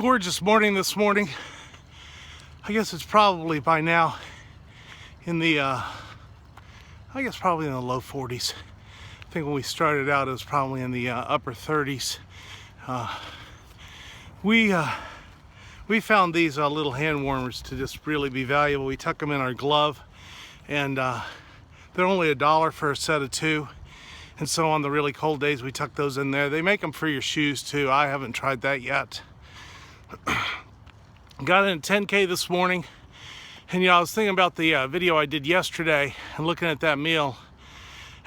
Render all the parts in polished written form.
gorgeous morning this morning. I guess it's probably by now in the, probably in the low 40s. I think when we started out, it was probably in the upper 30s. We found these little hand warmers to just really be valuable. We tuck them in our glove, and they're only $1 for a set of 2. And so on the really cold days, we tuck those in there. They make them for your shoes too. I haven't tried that yet. Got in at 10K this morning, and I was thinking about the video I did yesterday and looking at that meal,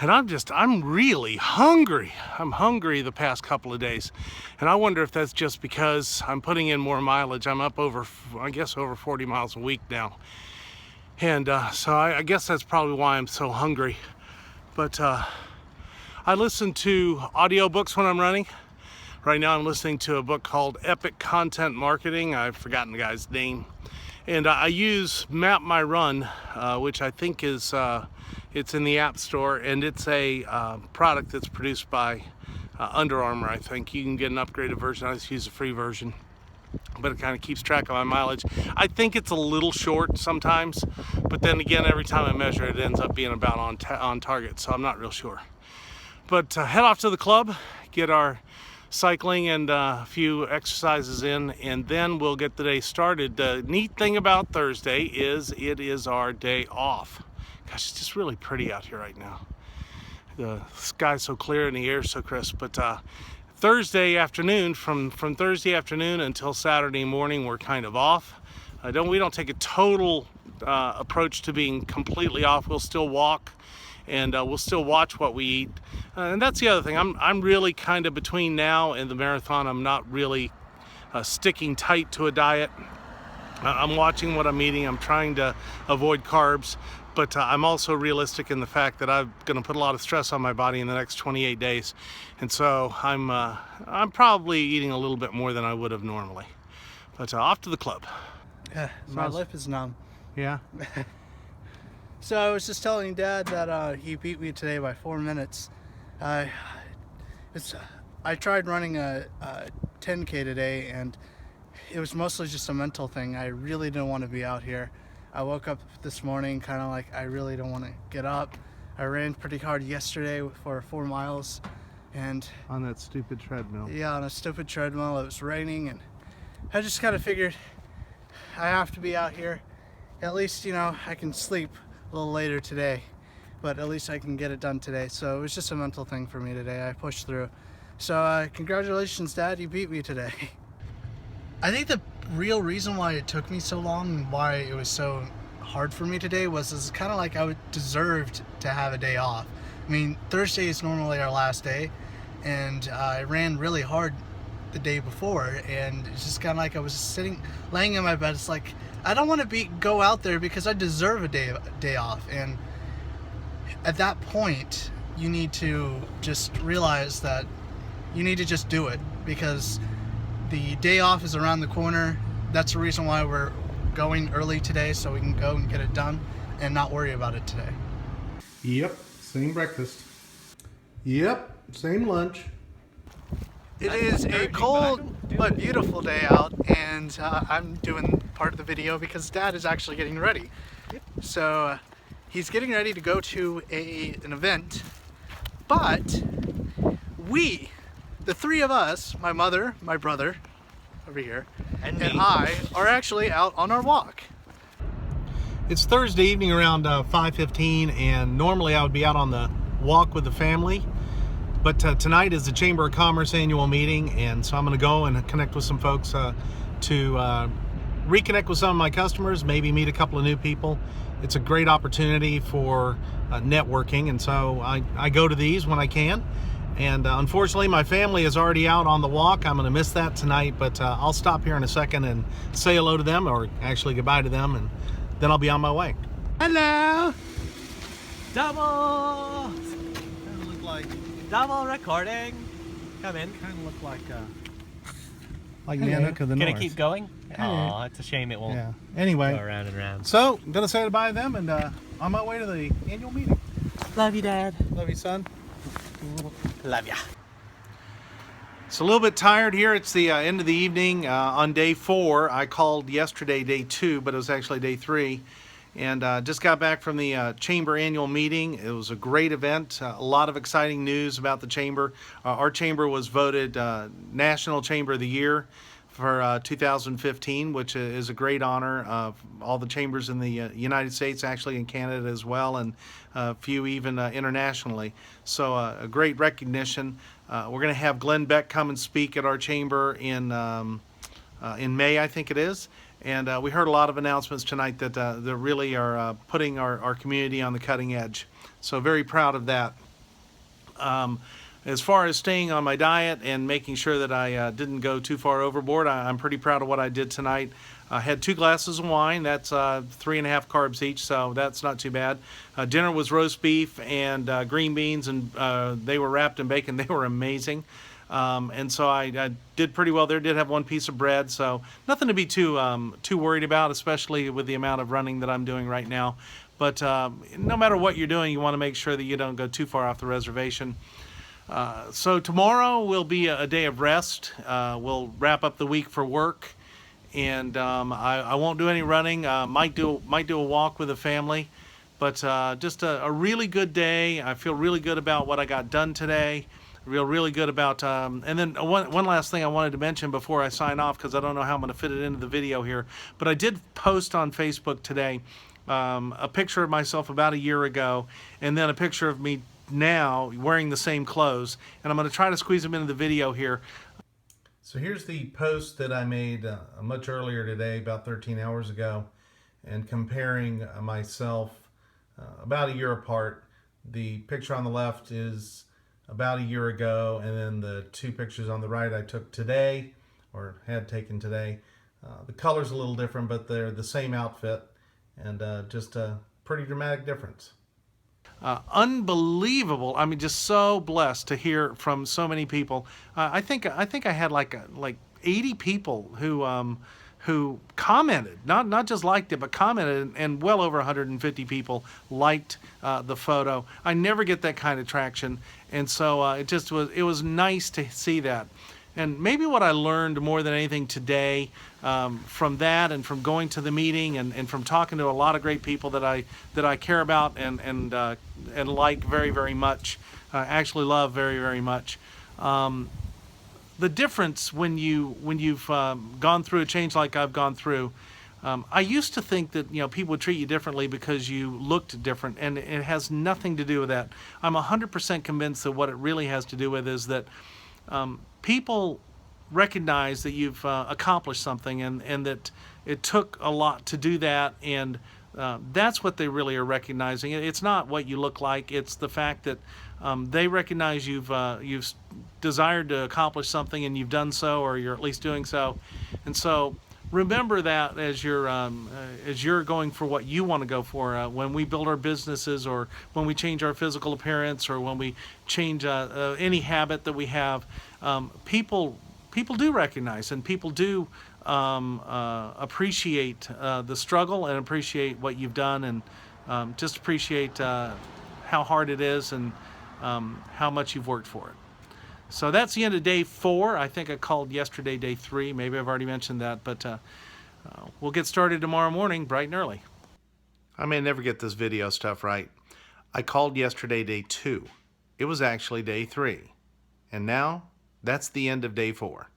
and I'm really hungry. I'm hungry the past couple of days, and I wonder if that's just because I'm putting in more mileage. I'm up over 40 miles a week now, and so I guess that's probably why I'm so hungry. But I listen to audiobooks when I'm running. Right now I'm listening to a book called Epic Content Marketing. I've forgotten the guy's name. And I use Map My Run, which I think is, it's in the App Store, and it's a product that's produced by Under Armour, I think. You can get an upgraded version. I just use the free version, but it kind of keeps track of my mileage. I think it's a little short sometimes, but then again, every time I measure it, it ends up being about on target, so I'm not real sure. But head off to the club, get our cycling and a few exercises in, and then we'll get the day started. The neat thing about Thursday is it is our day off. Gosh, it's just really pretty out here right now. The sky's so clear and the air's so crisp. But Thursday afternoon, from Thursday afternoon until Saturday morning, we're kind of off. We don't take a total approach to being completely off. We'll still walk, and we'll still watch what we eat. And that's the other thing. I'm really kind of between now and the marathon. I'm not really sticking tight to a diet. I'm watching what I'm eating. I'm trying to avoid carbs, but I'm also realistic in the fact that I'm going to put a lot of stress on my body in the next 28 days. And so I'm probably eating a little bit more than I would have normally. But off to the club. Yeah, my lip is numb. Yeah. So I was just telling Dad that he beat me today by 4 minutes. I tried running a 10K today, and it was mostly just a mental thing. I really didn't want to be out here. I woke up this morning kind of like I really don't want to get up. I ran pretty hard yesterday for 4 miles, and on that stupid treadmill. Yeah, on a stupid treadmill. It was raining, and I just kind of figured I have to be out here. At least, I can sleep a little later today, but at least I can get it done today. So it was just a mental thing for me today. I pushed through. So congratulations, Dad, you beat me today. I think the real reason why it took me so long and why it was so hard for me today was it's kind of like I deserved to have a day off. I mean, Thursday is normally our last day, and I ran really hard the day before, and it's just kind of like I was laying in my bed. It's like I don't want to go out there because I deserve a day off. And at that point, you need to just realize that you need to just do it, because the day off is around the corner. That's the reason why we're going early today, so we can go and get it done and not worry about it today. Yep, same breakfast. Yep, same lunch. It is a cold but beautiful day out, and I'm doing part of the video because Dad is actually getting ready. So he's getting ready to go to an event, but the three of us, my mother, my brother over here, and I are actually out on our walk. It's Thursday evening around 5:15, and normally I would be out on the walk with the family. But tonight is the Chamber of Commerce annual meeting, and so I'm going to go and connect with some folks to reconnect with some of my customers, maybe meet a couple of new people. It's a great opportunity for networking, and so I go to these when I can. And unfortunately, my family is already out on the walk. I'm going to miss that tonight, but I'll stop here in a second and say hello to them, or actually goodbye to them, and then I'll be on my way. Hello! Double! Kind of look like... Double recording. Come in. Kind of look like Nanook of the North. Gonna keep going? Oh, it's a shame it won't Anyway, go around and around. So I'm gonna say goodbye to them, and on my way to the annual meeting. Love you, Dad. Love you, son. Love ya. So a little bit tired here. It's the end of the evening on day 4. I called yesterday day 2, but it was actually day 3. And just got back from the Chamber annual meeting. It was a great event. A lot of exciting news about the Chamber. Our Chamber was voted National Chamber of the Year for 2015, which is a great honor. All the chambers in the United States, actually in Canada as well, and a few even internationally. So a great recognition. We're going to have Glenn Beck come and speak at our chamber in May, I think it is. And we heard a lot of announcements tonight that really are putting our community on the cutting edge. So very proud of that. As far as staying on my diet and making sure that I didn't go too far overboard, I'm pretty proud of what I did tonight. I had 2 glasses of wine. That's 3.5 carbs each, so that's not too bad. Dinner was roast beef and green beans, and they were wrapped in bacon. They were amazing. And so I did pretty well there. Did have 1 piece of bread, so nothing to be too worried about, especially with the amount of running that I'm doing right now. But no matter what you're doing, you want to make sure that you don't go too far off the reservation. So tomorrow will be a day of rest. We'll wrap up the week for work, and I won't do any running. Might do a walk with the family, but just a really good day. I feel really good about what I got done today. I feel really good about, and then one last thing I wanted to mention before I sign off, because I don't know how I'm going to fit it into the video here, but I did post on Facebook today a picture of myself about a year ago, and then a picture of me now wearing the same clothes, and I'm going to try to squeeze them into the video here. So here's the post that I made much earlier today, about 13 hours ago, and comparing myself about a year apart. The picture on the left is about a year ago, and then the 2 pictures on the right I took today, or had taken today. The color's a little different, but they're the same outfit, and just a pretty dramatic difference. Unbelievable. I mean, just so blessed to hear from so many people. I think I had like 80 people who commented, not just liked it, but commented, and well over 150 people liked the photo. I never get that kind of traction, and so it was nice to see that. And maybe what I learned more than anything today from that, and from going to the meeting, and from talking to a lot of great people that I care about and like very, very much, actually love very, very much. The difference when you've gone through a change like I've gone through. I used to think that people would treat you differently because you looked different, and it has nothing to do with that. I'm 100% convinced that what it really has to do with is that people recognize that you've accomplished something, and that it took a lot to do that, and that's what they really are recognizing. It's not what you look like. It's the fact that they recognize you've desired to accomplish something, and you've done so, or you're at least doing so. And so remember that as you're going for what you want to go for. When we build our businesses, or when we change our physical appearance, or when we change any habit that we have, people do recognize, and people do appreciate the struggle, and appreciate what you've done, and just appreciate how hard it is, and how much you've worked for it. So that's the end of day 4. I think I called yesterday day 3. Maybe I've already mentioned that, but we'll get started tomorrow morning bright and early. I may never get this video stuff right. I called yesterday day 2. It was actually day 3. And now that's the end of day 4.